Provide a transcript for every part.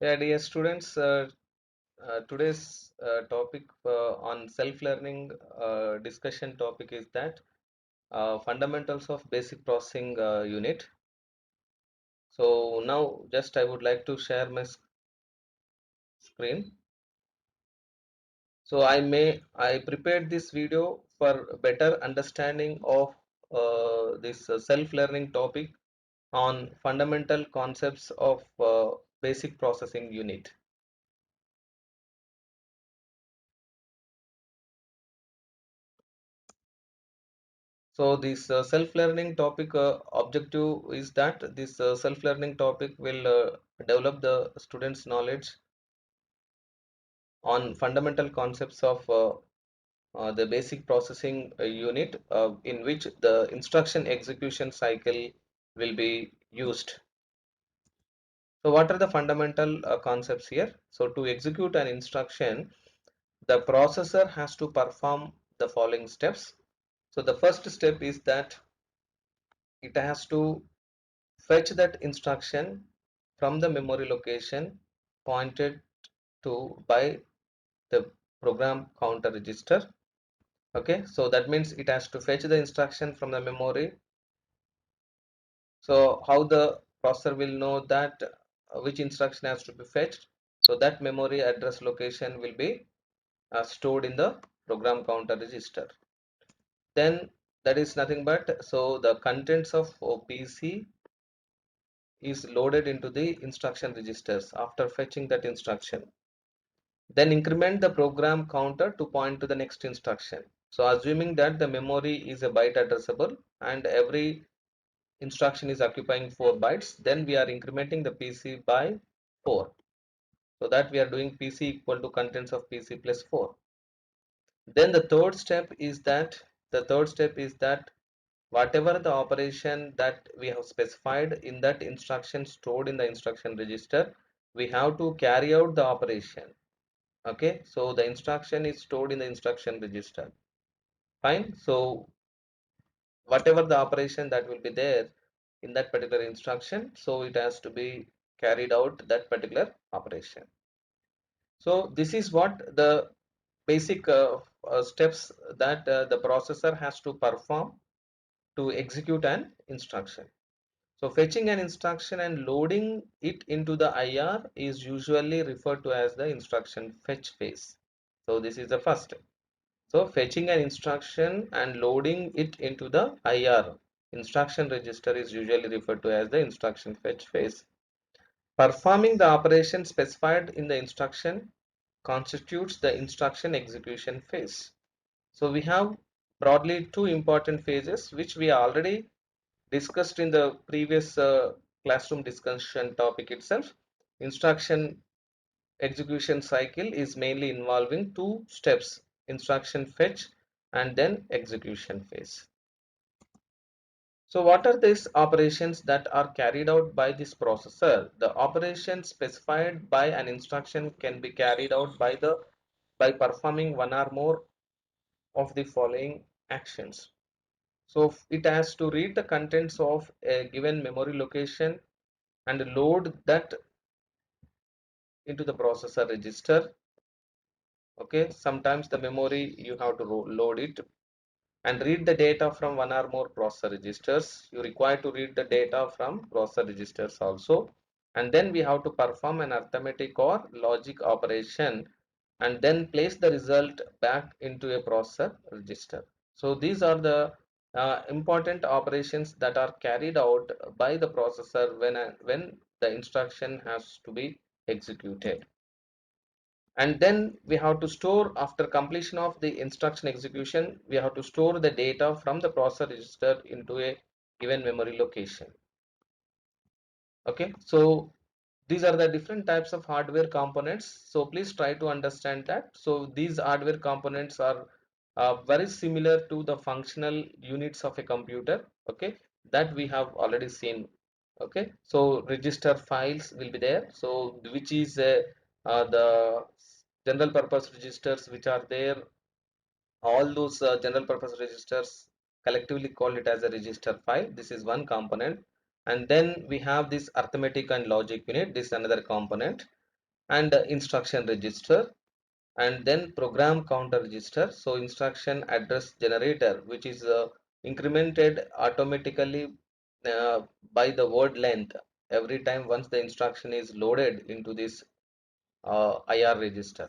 Yeah, dear students, today's topic on self-learning discussion topic is that fundamentals of basic processing unit. So now just I would like to share my screen. So I prepared this video for better understanding of this self-learning topic on fundamental concepts of basic processing unit. So this self-learning topic objective is that this self-learning topic will develop the students' knowledge on fundamental concepts of the basic processing unit in which the instruction execution cycle will be used. So what are the fundamental concepts here? So to execute an instruction, the processor has to perform the following steps. So the first step is that it has to fetch that instruction from the memory location pointed to by the program counter register. Okay, so that means it has to fetch the instruction from the memory. So how the processor will know that which instruction has to be fetched? So that memory address location will be stored in the program counter register. Then that is nothing but so the contents of PC is loaded into the instruction registers after fetching that instruction. Then increment the program counter to point to the next instruction. So assuming that the memory is a byte addressable and every instruction is occupying 4 bytes, then we are incrementing the PC by 4. So that we are doing PC equal to contents of PC plus 4. Then the third step is that whatever the operation that we have specified in that instruction stored in the instruction register, we have to carry out the operation. Okay, so the instruction is stored in the instruction register. Fine. So whatever the operation that will be there in that particular instruction, so it has to be carried out that particular operation. So this is what the basic steps that the processor has to perform to execute an instruction. So fetching an instruction and loading it into the IR is usually referred to as the instruction fetch phase. So this is the first. So fetching an instruction and loading it into the IR instruction register is usually referred to as the instruction fetch phase. Performing the operation specified in the instruction constitutes the instruction execution phase. So we have broadly two important phases which we already discussed in the previous classroom discussion topic itself. Instruction execution cycle is mainly involving two steps: instruction fetch and then execution phase. So what are these operations that are carried out by this processor? The operation specified by an instruction can be carried out by performing one or more of the following actions. So it has to read the contents of a given memory location and load that into the processor register. Okay, sometimes the memory you have to load it and read the data from one or more processor registers. You require to read the data from processor registers also, and then we have to perform an arithmetic or logic operation and then place the result back into a processor register. So these are the important operations that are carried out by the processor when the instruction has to be executed. And then we have to store, after completion of the instruction execution, we have to store the data from the processor register into a given memory location. Okay, so these are the different types of hardware components, so please try to understand that. So these hardware components are very similar to the functional units of a computer, okay, that we have already seen. Okay, so register files will be there, so which is the general purpose registers which are there. All those general purpose registers collectively call it as a register file. This is one component. And then we have this arithmetic and logic unit. This is another component. and instruction register, and then program counter register. So instruction address generator, which is incremented automatically by the word length every time once the instruction is loaded into this IR register.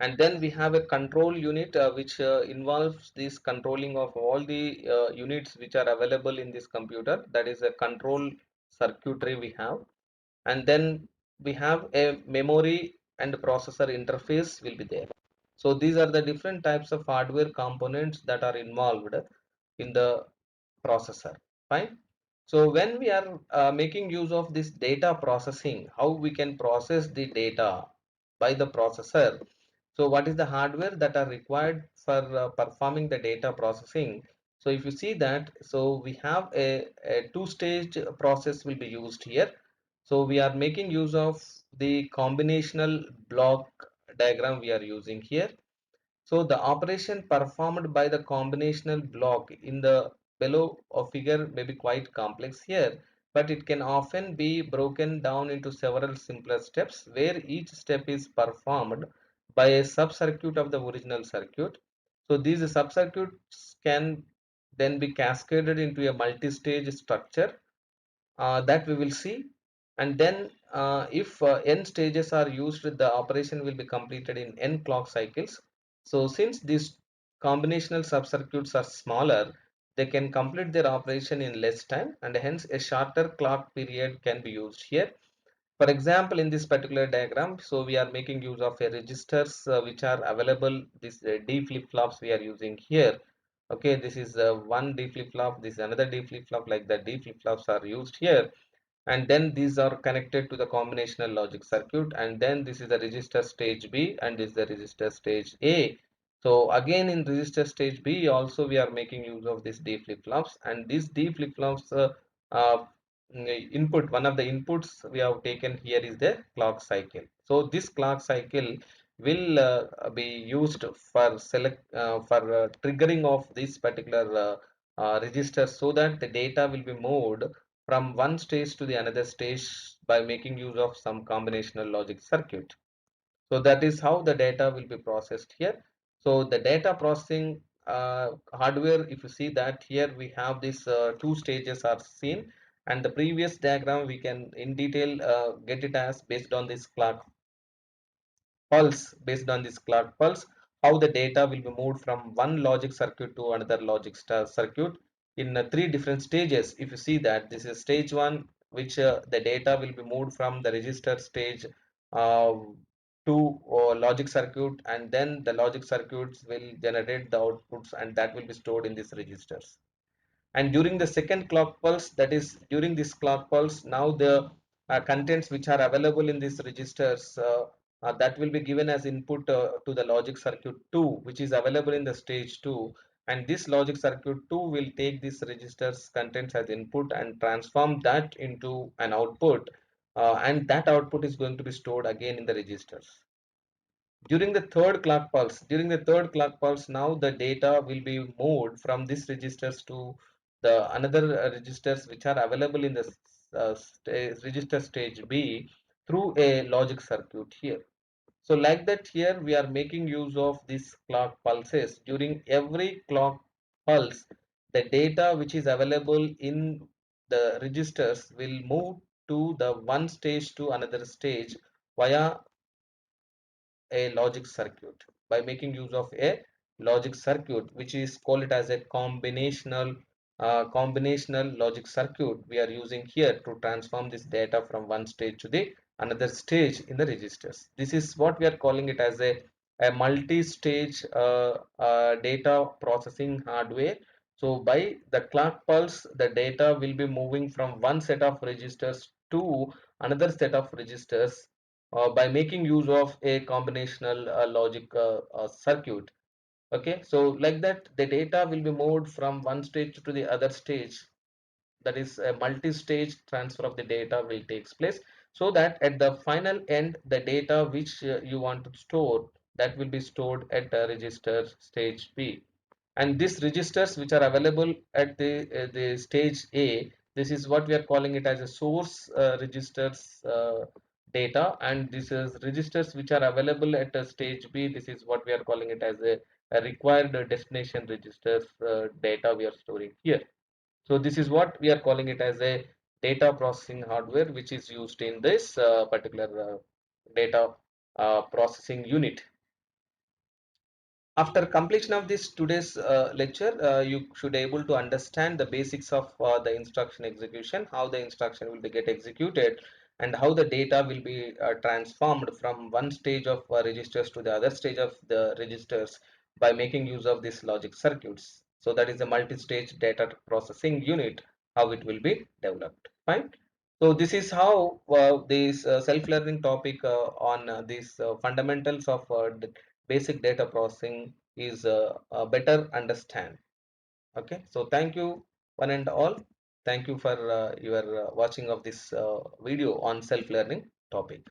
And then we have a control unit which involves this controlling of all the units which are available in this computer. That is a control circuitry we have. And then we have a memory and processor interface will be there. So these are the different types of hardware components that are involved in the processor. Fine. So when we are making use of this data processing, how we can process the data by the processor. So what is the hardware that are required for performing the data processing? So if you see that, so we have a two-stage process will be used here. So we are making use of the combinational block diagram we are using here. So the operation performed by the combinational block in the below of figure may be quite complex here, but it can often be broken down into several simpler steps where each step is performed by a sub-circuit of the original circuit. So these sub-circuits can then be cascaded into a multi-stage structure that we will see. And then if n stages are used, the operation will be completed in n clock cycles. So since these combinational subcircuits are smaller, they can complete their operation in less time, and hence a shorter clock period can be used here. For example, in this particular diagram, so we are making use of a registers which are available. This D flip-flops we are using here. Okay, this is one D flip-flop, this is another D flip-flop, like the D flip-flops are used here. And then these are connected to the combinational logic circuit, and then this is the register stage B, and this is the register stage A. So again in register stage B also we are making use of this D flip-flops, and these D flip-flops uh, input, one of the inputs we have taken here is the clock cycle. So this clock cycle will be used for select for triggering of this particular register, so that the data will be moved from one stage to the another stage by making use of some combinational logic circuit. So that is how the data will be processed here. So the data processing hardware, if you see that here we have these two stages are seen, and the previous diagram we can in detail get it as based on this clock pulse. Based on this clock pulse, how the data will be moved from one logic circuit to another logic circuit in three different stages. If you see that this is stage one, which the data will be moved from the register stage uh, to logic circuit, and then the logic circuits will generate the outputs, and that will be stored in these registers. And during the second clock pulse, that is during this clock pulse, now the contents which are available in these registers, that will be given as input to the logic circuit 2, which is available in the stage 2. And this logic circuit 2 will take this register's contents as input and transform that into an output, and that output is going to be stored again in the registers. During the third clock pulse, now the data will be moved from this registers to the another registers which are available in the register stage B through a logic circuit here. So like that, here we are making use of these clock pulses. During every clock pulse, the data which is available in the registers will move to the one stage to another stage via a logic circuit, by making use of a logic circuit, which is called it as a combinational logic circuit we are using here to transform this data from one stage to the another stage in the registers. This is what we are calling it as a multi-stage data processing hardware. So by the clock pulse, the data will be moving from one set of registers to another set of registers by making use of a combinational logic circuit. Okay, so like that, the data will be moved from one stage to the other stage. That is a multi-stage transfer of the data will takes place, so that at the final end, the data which you want to store, that will be stored at register stage B. And these registers which are available at the stage A, this is what we are calling it as a source registers data, and this is registers which are available at a stage B. This is what we are calling it as a required destination registers data we are storing here. So this is what we are calling it as a data processing hardware, which is used in this particular data processing unit. After completion of this today's lecture, you should able to understand the basics of the instruction execution, how the instruction will be get executed, and how the data will be transformed from one stage of registers to the other stage of the registers by making use of these logic circuits. So that is a multi-stage data processing unit, how it will be developed. Fine. So this is how this self-learning topic on these fundamentals of basic data processing is better understand. Okay, so thank you one and all. Thank you for your watching of this video on self-learning topic.